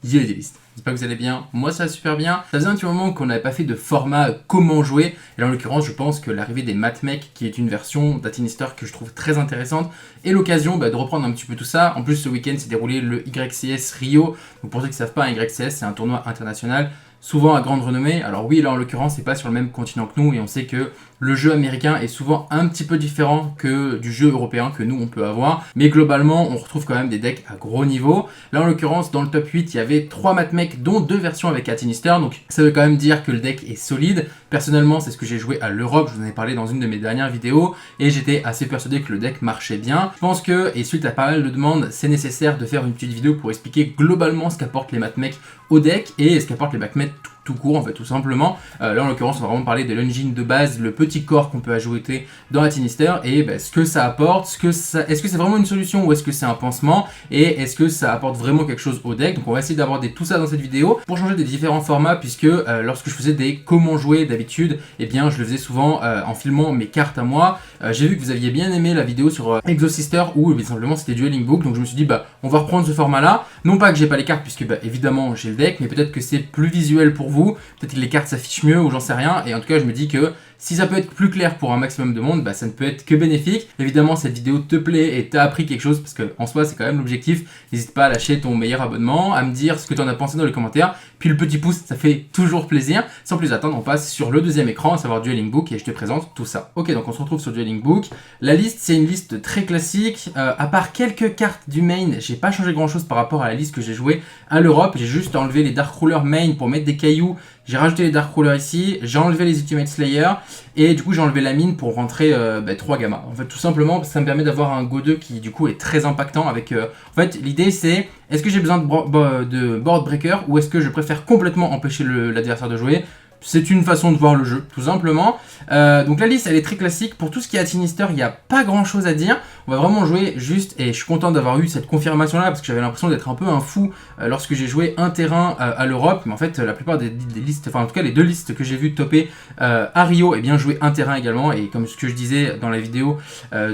Yo les listes. J'espère que vous allez bien, moi ça va super bien. Ça faisait un petit moment qu'on n'avait pas fait de format comment jouer, et là en l'occurrence je pense que l'arrivée des Matmech, qui est une version d'Atinister que je trouve très intéressante, est l'occasion de reprendre un petit peu tout ça. En plus ce week-end s'est déroulé le YCS Rio, donc pour ceux qui ne savent pas, un YCS c'est un tournoi international, souvent à grande renommée. Alors oui, là en l'occurrence c'est pas sur le même continent que nous, et on sait que le jeu américain est souvent un petit peu différent que du jeu européen que nous on peut avoir, mais globalement on retrouve quand même des decks à gros niveau. Là en l'occurrence dans le top 8 il y avait 3 Matmech dont 2 versions avec Atinister, donc ça veut quand même dire que le deck est solide. Personnellement c'est ce que j'ai joué à l'Europe, je vous en ai parlé dans une de mes dernières vidéos, et j'étais assez persuadé que le deck marchait bien. Je pense que, et suite à pas mal de demandes, c'est nécessaire de faire une petite vidéo pour expliquer globalement ce qu'apportent les Matmech au deck et ce qu'apportent les Matmech tout court en fait, tout simplement. Là en l'occurrence on va vraiment parler de l'engine de base, le petit corps qu'on peut ajouter dans Atinister et ce que ça apporte, est-ce que c'est vraiment une solution ou est-ce que c'est un pansement, et est-ce que ça apporte vraiment quelque chose au deck. Donc on va essayer d'aborder tout ça dans cette vidéo pour changer des différents formats, puisque lorsque je faisais des comment jouer d'habitude, eh bien je le faisais souvent en filmant mes cartes à moi. J'ai vu que vous aviez bien aimé la vidéo sur Exosister où simplement c'était Dueling Book, donc je me suis dit on va reprendre ce format là, non pas que j'ai pas les cartes puisque évidemment j'ai le deck, mais peut-être que c'est plus visuel pour vous, peut-être que les cartes s'affichent mieux ou j'en sais rien, et en tout cas je me dis que si ça peut être plus clair pour un maximum de monde, ça ne peut être que bénéfique. Évidemment cette vidéo te plaît et t'as appris quelque chose, parce que en soi c'est quand même l'objectif. N'hésite pas à lâcher ton meilleur abonnement, à me dire ce que tu en as pensé dans les commentaires, puis le petit pouce ça fait toujours plaisir. Sans plus attendre, on passe sur le deuxième écran, à savoir Dueling Book, et je te présente tout ça. Ok, donc on se retrouve sur Dueling Book. La liste c'est une liste très classique, à part quelques cartes du main, j'ai pas changé grand chose par rapport à la liste que j'ai jouée à l'Europe. J'ai juste enlevé les Dark Ruler main pour mettre des cailloux. J'ai rajouté les Dark Rulers ici, j'ai enlevé les Ultimate Slayer, et du coup j'ai enlevé la mine pour rentrer 3 gammas. En fait tout simplement parce que ça me permet d'avoir un Go 2 qui du coup est très impactant avec... En fait l'idée c'est, est-ce que j'ai besoin de board breaker ou est-ce que je préfère complètement empêcher l'adversaire de jouer? C'est une façon de voir le jeu, tout simplement. Donc la liste elle est très classique. Pour tout ce qui est Atinister, il n'y a pas grand chose à dire. On va vraiment jouer juste, et je suis content d'avoir eu cette confirmation là, parce que j'avais l'impression d'être un peu un fou lorsque j'ai joué un terrain à l'Europe. Mais en fait la plupart des listes, enfin en tout cas les deux listes que j'ai vu topper à Rio, et bien jouer un terrain également. Et comme ce que je disais dans la vidéo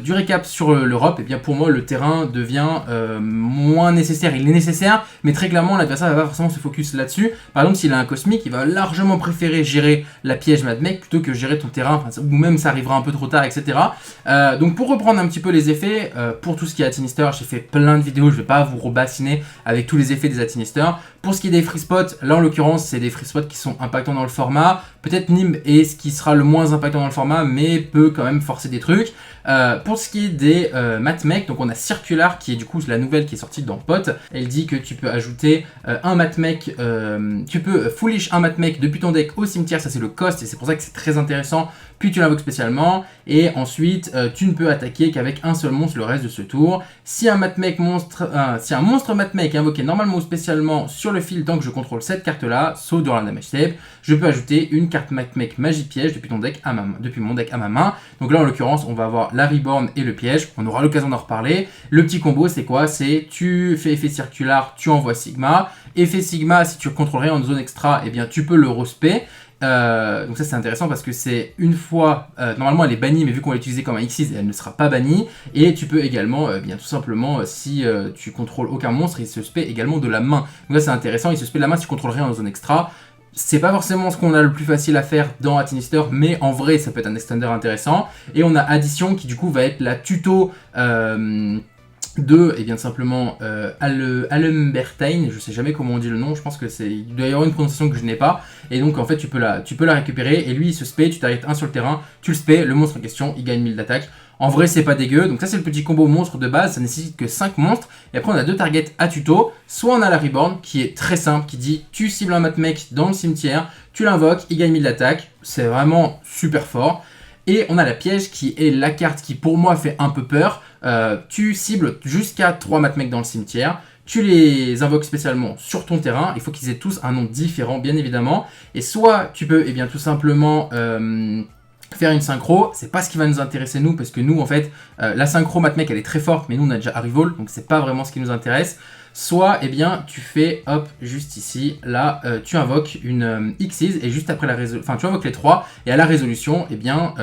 du récap sur l'Europe, et bien pour moi le terrain devient moins nécessaire. Il est nécessaire, mais très clairement l'adversaire va pas forcément se focus là-dessus. Par exemple s'il a un cosmique, il va largement préférer gérer la piège Matmech plutôt que gérer ton terrain, ou même ça arrivera un peu trop tard, etc. Donc pour reprendre un petit peu les effets, pour tout ce qui est Atinister, j'ai fait plein de vidéos, je vais pas vous rebassiner avec tous les effets des Atinister. Pour ce qui est des free spots, là en l'occurrence c'est des free spots qui sont impactants dans le format. Peut-être Nimb est ce qui sera le moins impactant dans le format, mais peut quand même forcer des trucs. Pour ce qui est des Matmech, donc on a Circular qui est du coup la nouvelle qui est sortie dans Pot. Elle dit que tu peux ajouter un Matmech, tu peux foolish un Matmech depuis ton deck au cimetière, ça c'est le cost et c'est pour ça que c'est très intéressant. Puis tu l'invoques spécialement, et ensuite tu ne peux attaquer qu'avec un seul monstre le reste de ce tour. Si un monstre Matmech est invoqué normalement ou spécialement sur le fil tant que je contrôle cette carte là, sauf dans la damage step, je peux ajouter une carte Matmech magie piège depuis mon deck à ma main. Donc là en l'occurrence on va avoir la Reborn et le piège, on aura l'occasion d'en reparler. Le petit combo c'est quoi? C'est tu fais effet circular, tu envoies Sigma. Effet Sigma, si tu contrôles en zone extra, et bien tu peux le respect. Donc ça c'est intéressant parce que c'est une fois, normalement elle est bannie, mais vu qu'on va l'utiliser comme un Xyz, elle ne sera pas bannie. Et tu peux également, bien tout simplement, si tu contrôles aucun monstre, il se spé également de la main. Donc là c'est intéressant, il se spé de la main si tu contrôles rien en zone extra. C'est pas forcément ce qu'on a le plus facile à faire dans Atinister, mais en vrai ça peut être un extender intéressant. Et on a Addition qui du coup va être la tuto de, et bien simplement Alembertain, je sais jamais comment on dit le nom, je pense que il doit y avoir une prononciation que je n'ai pas, et donc en fait tu peux la récupérer, et lui il se spé, tu t'arrêtes un sur le terrain, tu le spé, le monstre en question, il gagne 1000 d'attaque. En vrai c'est pas dégueu, donc ça c'est le petit combo monstre de base, ça nécessite que 5 monstres, et après on a 2 targets à tuto, soit on a la Reborn qui est très simple, qui dit tu cibles un Matmech dans le cimetière, tu l'invoques, il gagne 1000 d'attaque, c'est vraiment super fort. Et on a la piège qui est la carte qui pour moi fait un peu peur. Tu cibles jusqu'à 3 Matmech dans le cimetière, tu les invoques spécialement sur ton terrain, il faut qu'ils aient tous un nom différent bien évidemment. Et soit tu peux tout simplement faire une synchro, c'est pas ce qui va nous intéresser nous, parce que nous en fait la synchro Matmech elle est très forte, mais nous on a déjà Arrival, donc c'est pas vraiment ce qui nous intéresse. soit eh bien tu fais hop juste ici, là tu invoques une Xyz et juste après la résolution, enfin tu invoques les 3 et à la résolution eh bien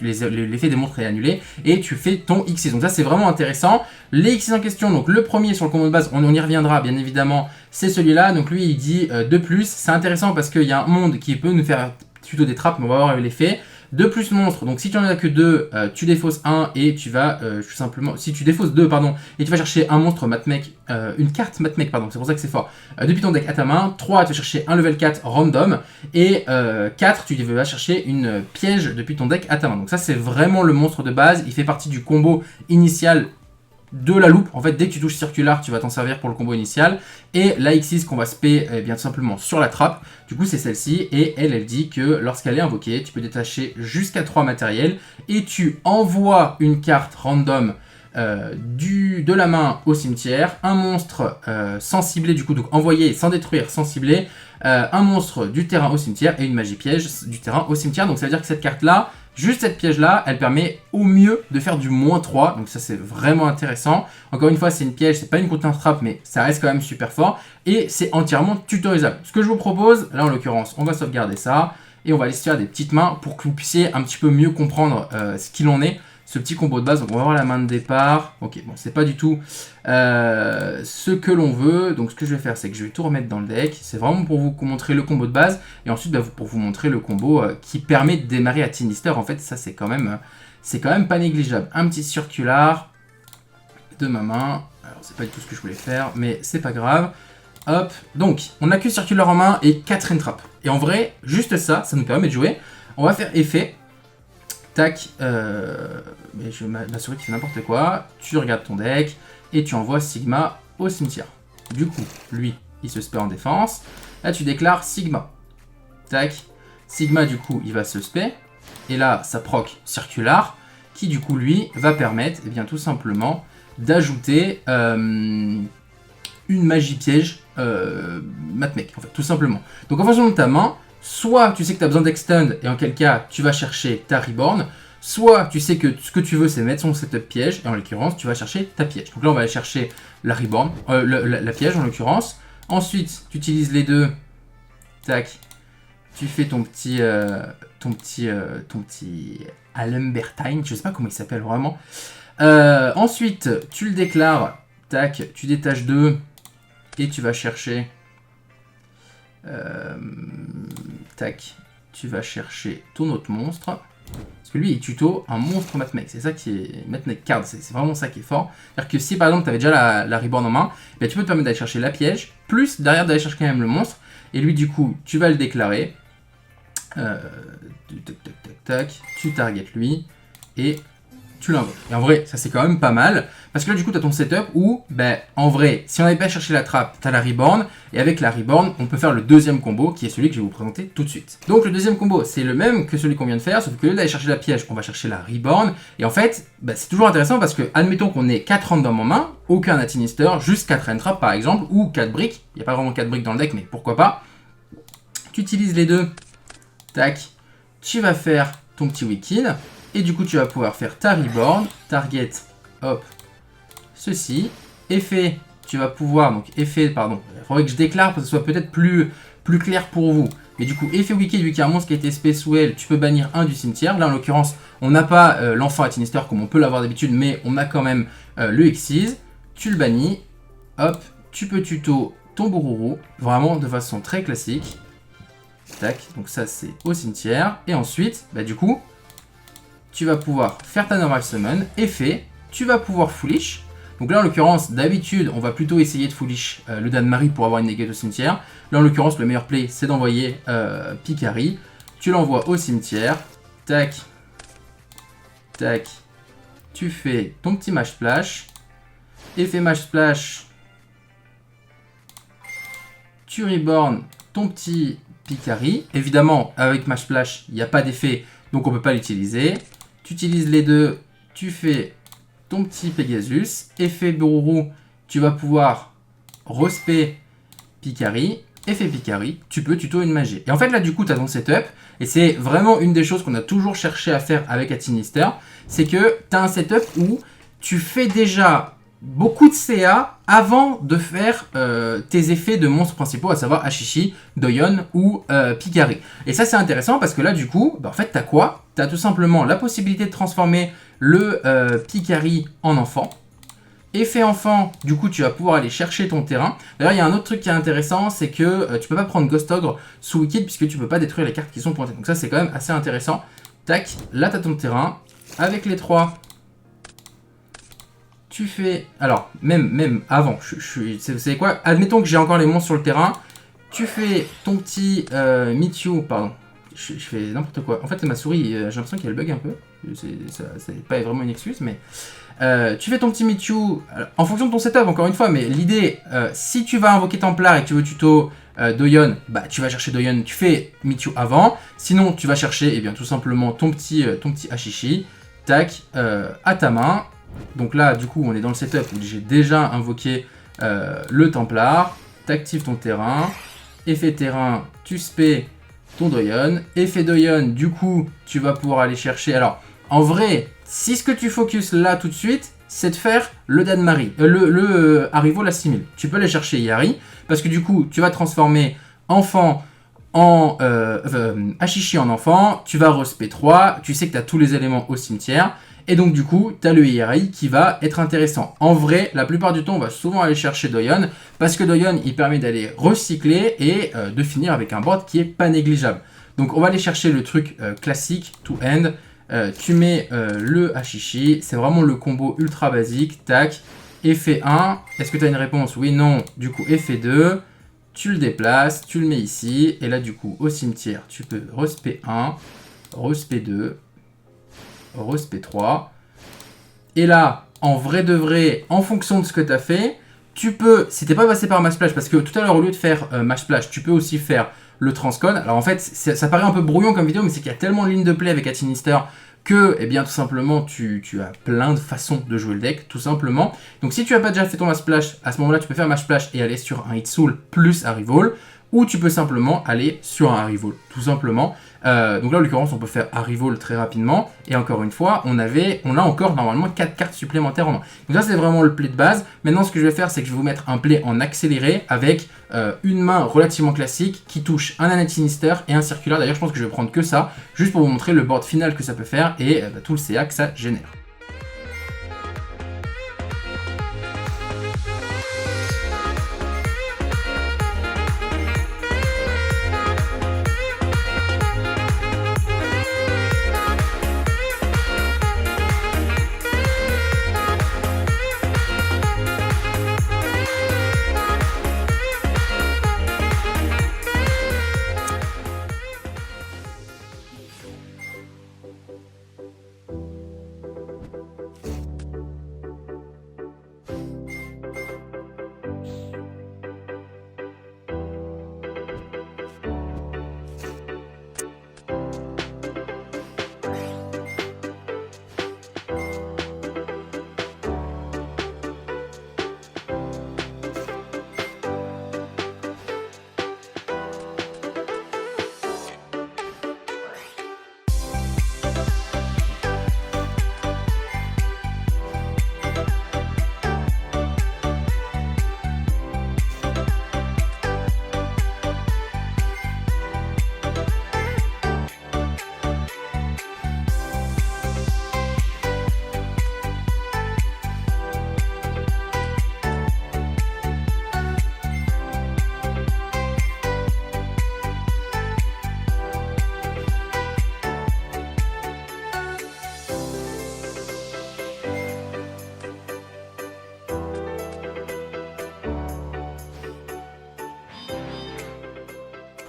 l'effet des montres est annulé et tu fais ton Xyz. Donc ça c'est vraiment intéressant. Les Xyz en question, donc le premier sur le combo de base, on y reviendra bien évidemment, c'est celui-là. Donc lui il dit de plus, c'est intéressant parce qu'il y a un monde qui peut nous faire plutôt des trappes, mais on va voir l'effet. 2 plus monstre, donc si tu en as que 2, tu défausses 1 et tu vas tout simplement, si tu défausses 2 pardon, et tu vas chercher un monstre matmec, une carte matmec pardon, c'est pour ça que c'est fort, depuis ton deck à ta main. 3 tu vas chercher un level 4 random, et 4 tu vas chercher une piège depuis ton deck à ta main. Donc ça c'est vraiment le monstre de base, il fait partie du combo initial de la loupe. En fait, dès que tu touches circulaire, tu vas t'en servir pour le combo initial. Et la X6 qu'on va spé, eh bien tout simplement sur la trappe. Du coup, c'est celle-ci. Et elle dit que lorsqu'elle est invoquée, tu peux détacher jusqu'à 3 matériels. Et tu envoies une carte random de la main au cimetière. Un monstre sans cibler, du coup, donc envoyé sans détruire, sans cibler. Un monstre du terrain au cimetière et une magie piège du terrain au cimetière. Donc ça veut dire que cette carte-là, juste cette piège-là, elle permet au mieux de faire du -3, donc ça c'est vraiment intéressant. Encore une fois, c'est une piège, c'est pas une counter-trap, mais ça reste quand même super fort. Et c'est entièrement tutorisable. Ce que je vous propose, là en l'occurrence, on va sauvegarder ça, et on va aller se faire des petites mains pour que vous puissiez un petit peu mieux comprendre ce qu'il en est, ce petit combo de base. Donc on va voir la main de départ. Ok, bon, c'est pas du tout ce que l'on veut. Donc ce que je vais faire, c'est que je vais tout remettre dans le deck. C'est vraiment pour vous montrer le combo de base. Et ensuite, pour vous montrer le combo qui permet de démarrer à Sinister. En fait, ça, c'est quand même pas négligeable. Un petit circular de ma main. Alors, c'est pas du tout ce que je voulais faire, mais c'est pas grave. Hop. Donc, on a que circular en main et 4 entraps. Et en vrai, juste ça, ça nous permet de jouer. On va faire effet. Tac, mais je vais m'assurer qu'il fait n'importe quoi. Tu regardes ton deck et tu envoies Sigma au cimetière. Du coup, lui, il se spé en défense. Là, tu déclares Sigma. Tac, Sigma, du coup, il va se spé. Et là, ça proc Circular, qui du coup, lui, va permettre, eh bien, tout simplement, d'ajouter une magie piège matmec, en fait, tout simplement. Donc, en fonction de ta main, soit tu sais que tu as besoin d'extend et en quel cas tu vas chercher ta reborn, soit tu sais que ce que tu veux c'est mettre son setup piège et en l'occurrence tu vas chercher ta piège. Donc là on va aller chercher la reborn, la piège en l'occurrence. Ensuite tu utilises les deux, tac, tu fais ton petit Alumbertine, je sais pas comment il s'appelle vraiment. Ensuite tu le déclares, tac, tu détaches 2 et tu vas chercher. Tac, tu vas chercher ton autre monstre. Parce que lui, il tuto un monstre matmec. C'est ça qui est matmec card. C'est vraiment ça qui est fort. C'est-à-dire que si par exemple tu avais déjà la reborn en main, ben, tu peux te permettre d'aller chercher la piège, plus derrière d'aller chercher quand même le monstre. Et lui, du coup, tu vas le déclarer. Tac, tac, tac. Tu targetes lui. Et tu l'invoques. Et en vrai, ça c'est quand même pas mal. Parce que là, du coup, tu as ton setup où, ben, en vrai, si on n'avait pas cherché la trappe, tu as la reborn. Et avec la reborn, on peut faire le deuxième combo, qui est celui que je vais vous présenter tout de suite. Donc, le deuxième combo, c'est le même que celui qu'on vient de faire, sauf que au lieu d'aller chercher la piège, on va chercher la reborn. Et en fait, ben, c'est toujours intéressant parce que, admettons qu'on ait 4 randoms en main, aucun Atinister, juste 4 entraps par exemple, ou 4 briques. Il n'y a pas vraiment 4 briques dans le deck, mais pourquoi pas. Tu utilises les deux. Tac. Tu vas faire ton petit Wicked. Et du coup, tu vas pouvoir faire ta reborn, target, hop, ceci, effet, tu vas pouvoir, donc effet, pardon, il faudrait que je déclare pour que ce soit peut-être plus clair pour vous. Mais du coup, effet Wicked, vu qu'il y a un monstre qui a été spé sous elle, tu peux bannir un du cimetière. Là, en l'occurrence, on n'a pas l'enfant Atinister comme on peut l'avoir d'habitude, mais on a quand même le Xyz. Tu le bannis, hop, tu peux tuto ton Bururu, vraiment de façon très classique. Tac, donc ça c'est au cimetière. Et ensuite, bah du coup, tu vas pouvoir faire ta normal summon, effet, tu vas pouvoir foolish. Donc là en l'occurrence, d'habitude, on va plutôt essayer de foolish le Dan-Marie pour avoir une negate au cimetière. Là en l'occurrence, le meilleur play, c'est d'envoyer Picari. Tu l'envoies au cimetière, tac, tac, tu fais ton petit Mage Splash, effet Mage Splash, tu reborn ton petit Picari. Évidemment, avec Mage Splash, il n'y a pas d'effet, donc on ne peut pas l'utiliser. Tu utilises les deux, tu fais ton petit Pegasus, effet Bururu, tu vas pouvoir respect Picari, effet Picari, tu peux tuto une magie. Et en fait là du coup tu as ton setup, et c'est vraiment une des choses qu'on a toujours cherché à faire avec Atinister, c'est que tu as un setup où tu fais déjà beaucoup de CA avant de faire tes effets de monstres principaux, à savoir Ashishi, Doyon ou Picari. Et ça c'est intéressant parce que là du coup, en fait t'as quoi? T'as tout simplement la possibilité de transformer le Picari en enfant. Effet enfant, du coup tu vas pouvoir aller chercher ton terrain. D'ailleurs il y a un autre truc qui est intéressant, c'est que tu peux pas prendre Ghost Ogre sous Wicked puisque tu peux pas détruire les cartes qui sont pointées. Donc ça c'est quand même assez intéressant. Tac, là t'as ton terrain. Avec les 3, tu fais... Alors, même avant, vous savez quoi? Admettons que j'ai encore les monstres sur le terrain. Tu fais ton petit Mewtwo, pardon. Je fais n'importe quoi. En fait, ma souris, j'ai l'impression qu'elle bug un peu. C'est pas vraiment une excuse, mais... tu fais ton petit Mewtwo en fonction de ton setup, encore une fois. Mais l'idée, si tu vas invoquer Templar et que tu veux tuto Doyon, bah tu vas chercher Doyon, tu fais Mewtwo avant. Sinon, tu vas chercher, eh bien, tout simplement ton petit Ashishi. Tac, à ta main. Donc là, du coup, on est dans le setup où j'ai déjà invoqué le Templar. T'actives ton terrain. Effet terrain, tu spé ton Doyon. Effet Doyon, du coup, tu vas pouvoir aller chercher... Alors, en vrai, si ce que tu focuses là tout de suite, c'est de faire le Danmarie, le Haribo la 6000. Tu peux aller chercher Yari, parce que du coup, tu vas transformer enfant en Ashishi en enfant, tu vas respect 3, tu sais que tu as tous les éléments au cimetière, et donc du coup, tu as le Yari qui va être intéressant. En vrai, la plupart du temps, on va souvent aller chercher Doyon, parce que Doyon, il permet d'aller recycler et de finir avec un board qui est pas négligeable. Donc on va aller chercher le truc classique, to end. Tu mets le Ashishi, c'est vraiment le combo ultra basique, tac, effet 1, est-ce que tu as une réponse? Oui, non, du coup effet 2, tu le déplaces, tu le mets ici, et là du coup au cimetière, tu peux respect 1, respect 2, respect 3, et là, en vrai de vrai, en fonction de ce que tu as fait, tu peux, si t'es pas passé par Mash Splash, parce que tout à l'heure au lieu de faire Mash Splash, tu peux aussi faire le Transcon. Alors en fait, ça paraît un peu brouillon comme vidéo, mais c'est qu'il y a tellement de lignes de play avec Atinister que, eh bien, tout simplement, tu as plein de façons de jouer le deck, tout simplement. Donc si tu n'as pas déjà fait ton Mash Splash, à ce moment-là, tu peux faire Mash Splash et aller sur un Hit Soul plus Arrival, ou tu peux simplement aller sur un Arrival, tout simplement. Donc là, en l'occurrence, on peut faire Arrival très rapidement. Et encore une fois, on a encore normalement 4 cartes supplémentaires en main. Donc ça, c'est vraiment le play de base. Maintenant, ce que je vais faire, c'est que je vais vous mettre un play en accéléré avec une main relativement classique qui touche un Annette Sinister et un Circulaire. D'ailleurs, je pense que je vais prendre que ça, juste pour vous montrer le board final que ça peut faire et tout le CA que ça génère.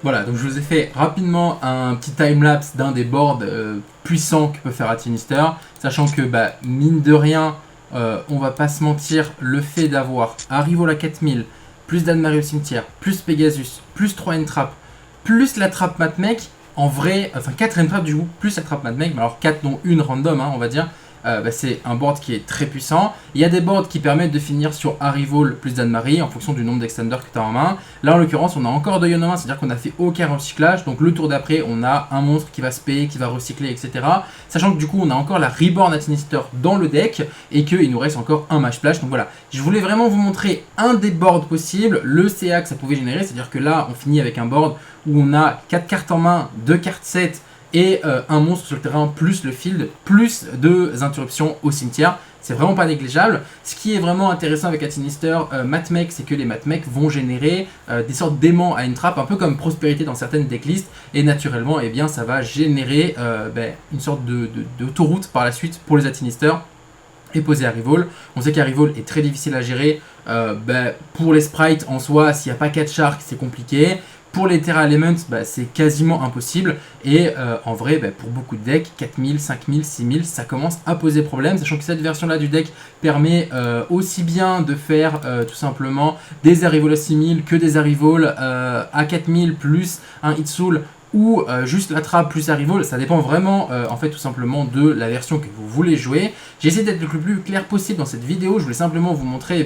Voilà, donc je vous ai fait rapidement un petit timelapse d'un des boards puissants que peut faire Atinister, sachant que, mine de rien, on va pas se mentir, le fait d'avoir Arrival à 4000, plus Danmarie au cimetière, plus Pegasus, plus 3 Entrap, plus la trappe Matmec, en vrai, enfin 4 Entrap du coup, plus la trappe Matmec, mais alors 4 dont une random, hein, on va dire, c'est un board qui est très puissant. Il y a des boards qui permettent de finir sur Arrival plus Dane-Marie en fonction du nombre d'extenders que tu as en main. Là en l'occurrence on a encore de Yon en main, c'est-à-dire qu'on a fait aucun recyclage, donc le tour d'après on a un monstre qui va se payer, qui va recycler, etc. Sachant que du coup on a encore la Reborn Atinister dans le deck et qu'il nous reste encore un Mage Splash. Donc voilà, je voulais vraiment vous montrer un des boards possibles, le CA que ça pouvait générer, c'est-à-dire que là on finit avec un board où on a 4 cartes en main, 2 cartes 7 et un monstre sur le terrain, plus le field, plus 2 interruptions au cimetière. C'est vraiment pas négligeable. Ce qui est vraiment intéressant avec Atinister Matmech, c'est que les Matmech vont générer des sortes d'aimants à une trappe, un peu comme Prospérité dans certaines decklists, et naturellement, eh bien, ça va générer une sorte d'autoroute par la suite pour les Atinister et poser Arrival. On sait qu'Arrival est très difficile à gérer. Pour les sprites en soi, s'il n'y a pas 4 sharks, c'est compliqué. Pour les Terra Elements, c'est quasiment impossible. Et en vrai, pour beaucoup de decks, 4000, 5000, 6000, ça commence à poser problème. Sachant que cette version-là du deck permet aussi bien de faire tout simplement des Arrival à 6000 que des Arrival à 4000 plus un Hitsoul ou juste la trappe plus Arrival. Ça dépend vraiment en fait tout simplement de la version que vous voulez jouer. J'ai essayé d'être le plus clair possible dans cette vidéo. Je voulais simplement vous montrer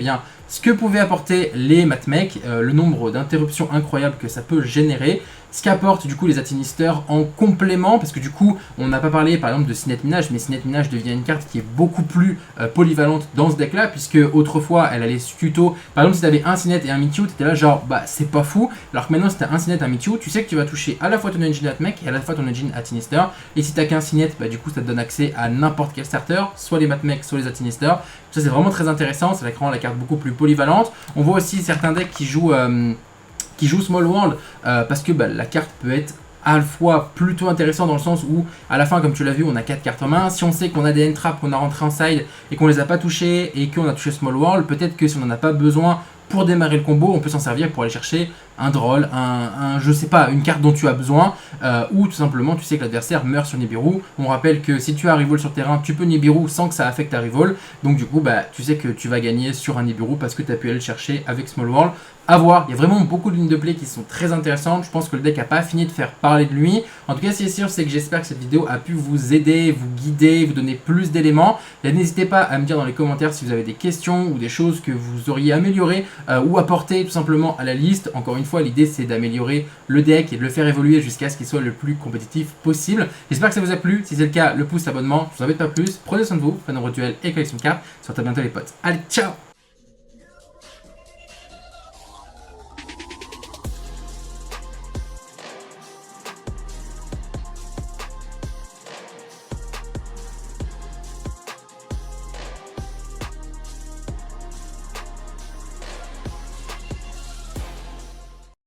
ce que pouvaient apporter les Matmech, le nombre d'interruptions incroyables que ça peut générer, ce qu'apportent du coup les Atinister en complément, parce que du coup on n'a pas parlé par exemple de Cinet Minage, mais Cinet Minage devient une carte qui est beaucoup plus polyvalente dans ce deck là, puisque autrefois elle allait tuto, par exemple si tu avais un Cinet et un Mewtwo, tu étais là genre c'est pas fou, alors que maintenant si tu as un Cinet et un Mewtwo, tu sais que tu vas toucher à la fois ton engine Matmech et à la fois ton engine Atinister, et si tu n'as qu'un Cinet, du coup ça te donne accès à n'importe quel starter, soit les Matmech, soit les Atinister. Ça c'est vraiment très intéressant, ça rend la carte beaucoup plus polyvalente. On voit aussi certains decks qui jouent Small World parce que la carte peut être à la fois plutôt intéressante dans le sens où à la fin, comme tu l'as vu, on a 4 cartes en main. Si on sait qu'on a des end-traps qu'on a rentré en side et qu'on les a pas touchés et qu'on a touché Small World, peut-être que si on n'en a pas besoin pour démarrer le combo, on peut s'en servir pour aller chercher un Droll, je sais pas, une carte dont tu as besoin, ou tout simplement tu sais que l'adversaire meurt sur Nibiru. On rappelle que si tu as Arrival sur le terrain, tu peux Nibiru sans que ça affecte Arrival, donc du coup tu sais que tu vas gagner sur un Nibiru parce que tu as pu aller le chercher avec Small World. À voir, il y a vraiment beaucoup de lignes de play qui sont très intéressantes. Je pense que le deck n'a pas fini de faire parler de lui. En tout cas, ce qui est sûr, c'est que j'espère que cette vidéo a pu vous aider, vous guider, vous donner plus d'éléments. N'hésitez pas à me dire dans les commentaires si vous avez des questions ou des choses que vous auriez améliorées ou apportées tout simplement à la liste. Encore une fois, l'idée c'est d'améliorer le deck et de le faire évoluer jusqu'à ce qu'il soit le plus compétitif possible. J'espère que ça vous a plu. Si c'est le cas, le pouce, l'abonnement. Je vous embête pas plus. Prenez soin de vous, faites un duel et collection de cartes. Sur à bientôt les potes. Allez, ciao!